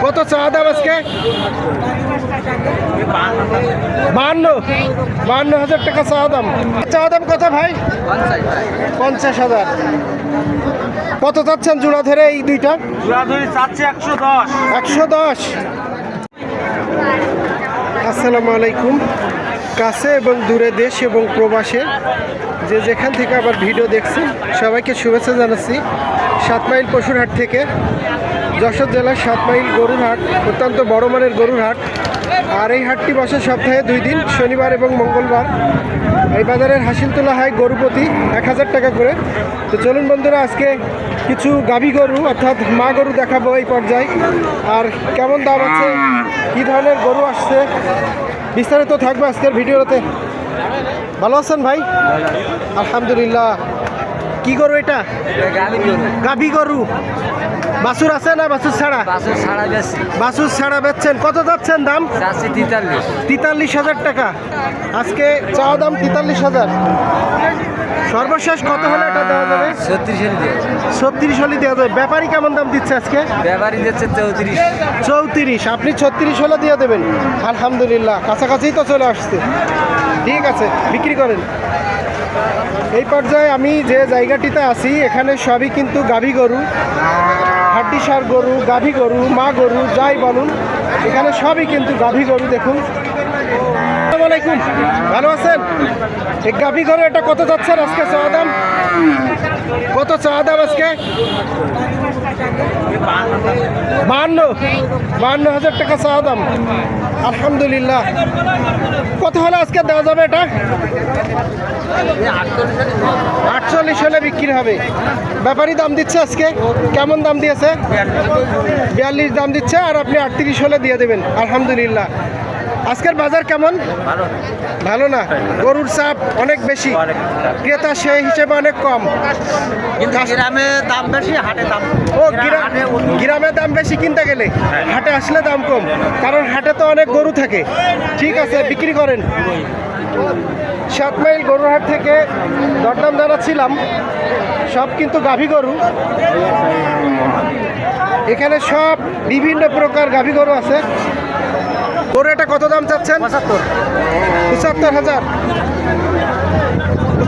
কত চাওয়া দাম আজকে? 52,000 টাকা চাওয়া দাম। চাওয়া দাম কত ভাই? 50,000। কত চাচ্ছেন জোড়া ধরে এই দুইটা? জোড়া ধরে চাচ্ছে 110। 110। আসসালামু আলাইকুম। কাছে এবং দূরে, দেশ এবং প্রবাসে যে যেখান থেকে আবার ভিডিও দেখছেন সবাইকে শুভেচ্ছা জানাচ্ছি 7 মাইল পশুর হাট থেকে। যশোর জেলার 7 মাইল গরুর হাট অত্যন্ত বড় মানের গরুর হাট। আর এই হাটটি বসে সপ্তাহে 2 দিন, শনিবার এবং মঙ্গলবার। এই বাজারের হাসিল তোলা হয় গরু প্রতি 1000 টাকা করে। তো চলুন বন্ধুরা, আজকে কিছু গাভী গরু অর্থাৎ মা গরু দেখাবো এই পর্যায়ে। আর কেমন দাম আছে, কী ধরনের গরু আসছে, বিস্তারিত থাকবে আজকের ভিডিওতে। ভালো আছেন ভাই? আলহামদুলিল্লাহ। কি গরু এটা? গাভী গরু। বাছুর আছে না বাছুর ছাড়া? বাছুর ছাড়া বেচছেন। কত যাচ্ছেন দাম? 43,000 টাকা। আজকে চাওয়া দাম 43,000। সর্বশেষ কত হলে এটা দেওয়া যাবে? 36 হলে দেওয়া যাবে। ব্যাপারী কেমন দাম দিচ্ছে আজকে? ব্যাপারী দিচ্ছে 34। আপনি 36 হলে দিয়ে দেবেন। আলহামদুলিল্লাহ, কাছাকাছি তো চলে আসছে। ঠিক আছে, বিক্রি করেন। এই পর্যায়ে আমি যে জায়গাটিতে আছি এখানে সবই কিন্তু গাভী গরু, হাড্ডিসার গরু, গাভী গরু, মা গরু, যাই বলুন, এখানে সবই কিন্তু গাভী গরু। দেখুন। আসসালামু আলাইকুম, ভালো আছেন? এই গাভী গরু এটা কত যাচ্ছেন আজকে চাওয়া দাম? কত চাওয়া দাম আজকে? 52,000 টাকা চাওয়া দাম। আলহামদুলিল্লাহ। কত হলে আজকে দেওয়া যাবে এটা? 48 হলে বিক্রি হবে। ব্যাপারী দাম দিচ্ছে আজকে কেমন দাম দিয়েছে? 42 দাম দিচ্ছে, আর আপনি 38 হলে দিয়ে দেবেন। আলহামদুলিল্লাহ। আজকের বাজার কেমন? ভালো না, গরুর চাপ অনেক বেশি, ক্রেতা সেই হিসেবে অনেক কম। গ্রামে দাম বেশি, হাটে দাম। ও গ্রামে দাম বেশি কিনতে গেলে, হাটে আসলে দাম কম, কারণ হাটে তো অনেক গরু থাকে। ঠিক আছে, বিক্রি করেন। 7 মাইল গরুর হাট থেকে দরদাম জানাচ্ছিলাম। সব কিন্তু গাভী গরু। এখানে সব বিভিন্ন প্রকার গাভী গরু আছে। গরু এটা কত দাম চাচ্ছেন? 75,000।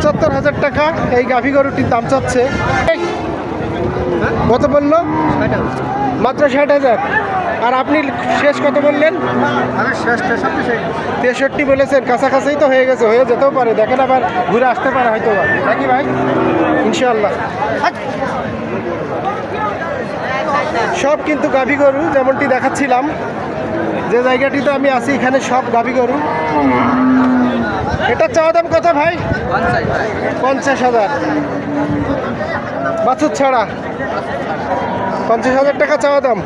75,000 টাকা এই গাভী গরুটির দাম চাচ্ছে। কত বললো? মাত্র 60,000। আর আপনি শেষ কত বললেন? 63 বলেছেন। কাছাকাছি তো হয়ে গেছে, হয়ে যেতেও পারে। দেখেন আবার ঘুরে আসতে পারে হয়তো, নাকি ভাই? ইনশাল্লাহ। সব কিন্তু গাভী গরু, যেমনটি দেখাচ্ছিলাম। যে জায়গাটিতে আমি আছি এখানে সব গাভী গরু। এটা চাওয়া দাম কত ভাই? 50,000। বাছুর ছাড়া 50,000 টাকা চাওয়া দাম।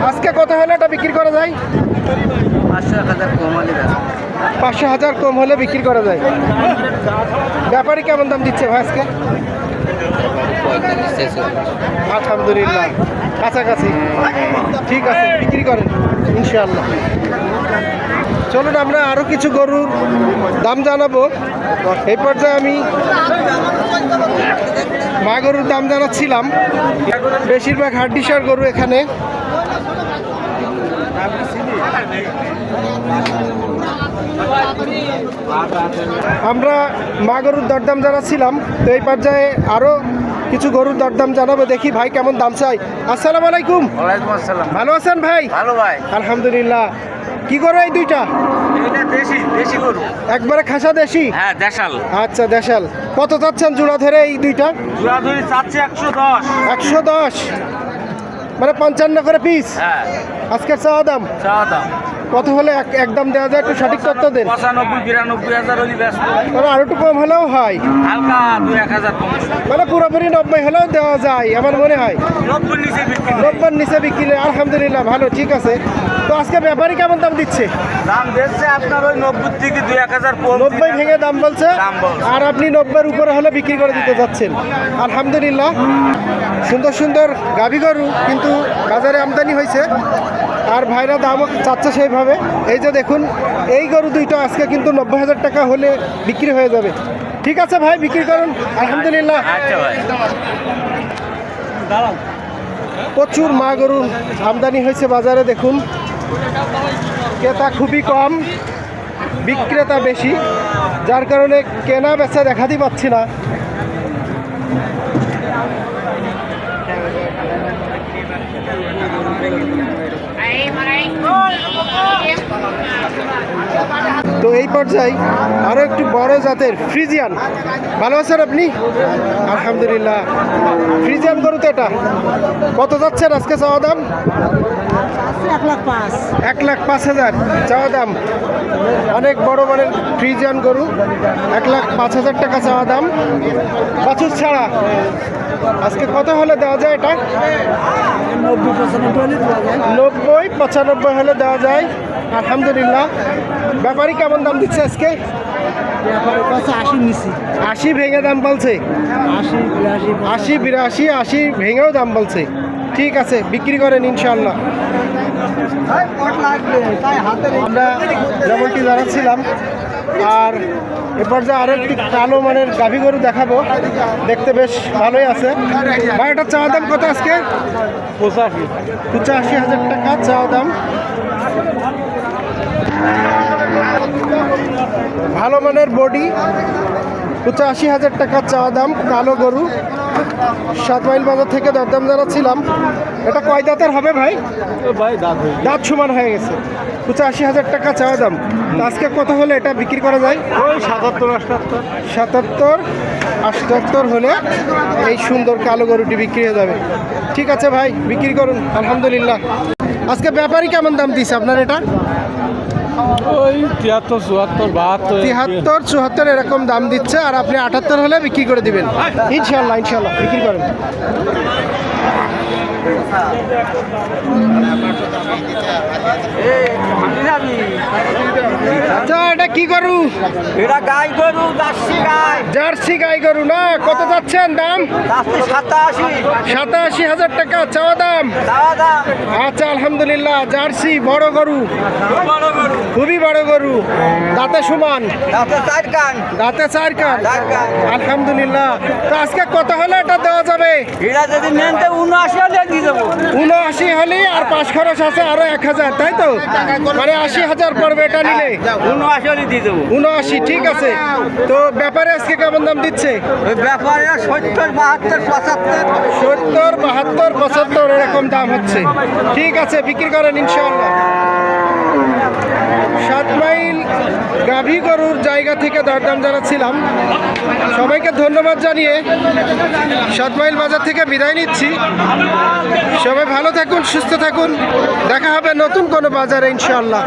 আজকে কত হলে এটা বিক্রি করা যায়? 500,000 কম হলে বিক্রি করা যায়। ব্যাপারী কেমন দাম দিচ্ছে ভাই আজকে? আলহামদুলিল্লাহ, কাছাকাছি। ঠিক আছে, বিক্রি করেন ইনশাআল্লাহ। চলুন আমরা আরও কিছু গরুর দাম জানাবো। এই পর্যায়ে আমি মা গরুর দাম জানাচ্ছিলাম। বেশিরভাগ হাড্ডিসার গরু এখানে। আমরা মা গরুর দরদাম জানাচ্ছিলাম। তো এই পর্যায়ে আরও কিছু গরুর দরদাম জানাবো, দেখি ভাই কেমন দাম চাই। আসসালামু আলাইকুম। ওয়ালাইকুম আসসালাম। ভালো আছেন ভাই? ভালো ভাই, আলহামদুলিল্লাহ। কি গরু এই দুইটা? এটা দেশি গরু। একবারে খাসা দেশি? হ্যাঁ, দেশাল। আচ্ছা, দেশাল। কত চাচ্ছেন জোড়া ধরে এই দুইটা? জোড়া ধরে চাচ্ছে 110। 110 মানে 55 করে পিস। হ্যাঁ, আজকের চাওয়া দাম কত হলে একদম দেওয়া যায়? একটু সঠিক তথ্য দেন। 95-92,000 হলে ব্যস্ত। মানে আর একটু কম হলেও হয়, হালকা 2-1,000 কম। মানে পুরোপুরি 90 হলেও দেওয়া যায় আমার মনে হয়। 90 নিচে বিক্রি। 90 নিচে বিক্রি। আলহামদুলিল্লাহ, ভালো। ঠিক আছে। তো আজকে ব্যাপারী কেমন দাম দিচ্ছে? দাম দিচ্ছে আপনার ওই 90 থেকে 2-1,000 কম। 90 ভেঙে দাম বলছে, আর আপনি 90-এর উপরে হলে বিক্রি করে দিতে যাচ্ছেন। আলহামদুলিল্লাহ। সুন্দর সুন্দর গাভী গরু কিন্তু বাজারে আমদানি হয়েছে, আর ভাইরা দামও চাচ্ছে সেইভাবে। এই যে দেখুন, এই গরু দুইটা আজকে কিন্তু 90,000 টাকা হলে বিক্রি হয়ে যাবে। ঠিক আছে ভাই, বিক্রি করুন। আলহামদুলিল্লাহ। আচ্ছা ভাই, প্রচুর মা গরুর আমদানি হয়েছে বাজারে। দেখুন, ক্রেতা খুবই কম, বিক্রেতা বেশি, যার কারণে কেনা বেচা দেখাতেই পাচ্ছি না। তো এই পর্যায়ে আরো একটু বড় জাতের ফ্রিজিয়ান, ভালো আছেন আপনি? আলহামদুলিল্লাহ। ফ্রিজিয়ান গরু তো এটা কত যাচ্ছেন আজকে চাওয়া দাম? 1,05,000 চাওয়া দাম। অনেক বড় মানের ফ্রিজিয়ান গরু, 1,05,000 টাকা চাওয়া দাম, বাছুর ছাড়া। আজকে কত হলে দেওয়া যায় এটা? 90-95 হলে দেওয়া যায়। আলহামদুলিল্লাহ। ব্যাপারী কেমন দাম দিচ্ছে আজকে? 80 ভেঙে দাম বলছে, 80-82 ভেঙেও দাম বলছে। ঠিক আছে, বিক্রি করেন ইনশাল্লাহ। আমরা যেমনটি জানাচ্ছিলাম, আর এরপর যে আরো একটি কালো মানের গাভী গরু দেখাবো, দেখতে বেশ ভালোই আছে। ভাই এটা চাওয়া দাম কত আজকে? 85,000 টাকা চাওয়া দাম। ভালো মানের বডি, 85,000 টাকা চাওয়া দাম, কালো গরু। 7 মাইল বাজার থেকে দরদাম জানাচ্ছিলাম। এটা কয় দাঁতের হবে ভাই? দাঁত সমান হয়ে গেছে। 85,000 টাকা চাওয়া দাম। তা আজকে কত হলে এটা বিক্রি করা যায়? 77-78 হলে এই সুন্দর কালো গরুটি বিক্রি হয়ে যাবে। ঠিক আছে ভাই, বিক্রি করুন আলহামদুলিল্লাহ। আজকে ব্যাপারী কেমন দাম দিচ্ছে আপনার এটা? ওই 73-74 এরকম দাম দিচ্ছে, আর আপনি 78 হলে বিক্রি করে দিবেন ইনশাল্লাহ। ইনশাল্লাহ বিক্রি করেন। আচ্ছা, এটা কি গরু? এটা গাই গরু, জার্সি গাই। জার্সি গাই গরু না? কত যাচ্ছেন দাম? 87,000 টাকা চাওয়া দাম। আচ্ছা আলহামদুলিল্লাহ। জার্সি বড় গরু, খুবই বড় গরু, দাঁতে সমান, দাঁতে 4 কান। আলহামদুলিল্লাহ। তো আজকে কত হলে এটা দেওয়া যাবে? এরা যদি নেন তো 79 হলে দিয়ে দেবো। 79 হলে আর 5 খরচ আছে আরো 1,000, তাই তো? মানে 80,000 পড়বে এটা নিলে। 79 হলে দিয়ে দেবো। 79, ঠিক আছে। তো ব্যাপারে আজকে কেমন দাম দিচ্ছে? ওই ব্যাপারে 70-72-75 এরকম দাম হচ্ছে। ঠিক আছে, বিক্রি করেন ইনশাআল্লাহ। 7 মাইল গাভী গরুর জায়গা থেকে দরদাম জানাচ্ছিলাম। সবাইকে ধন্যবাদ জানিয়ে 7 মাইল বাজার থেকে বিদায় নিচ্ছি। সবাই ভালো থাকুন, সুস্থ থাকুন। দেখা হবে নতুন কোনো বাজারে ইনশাআল্লাহ।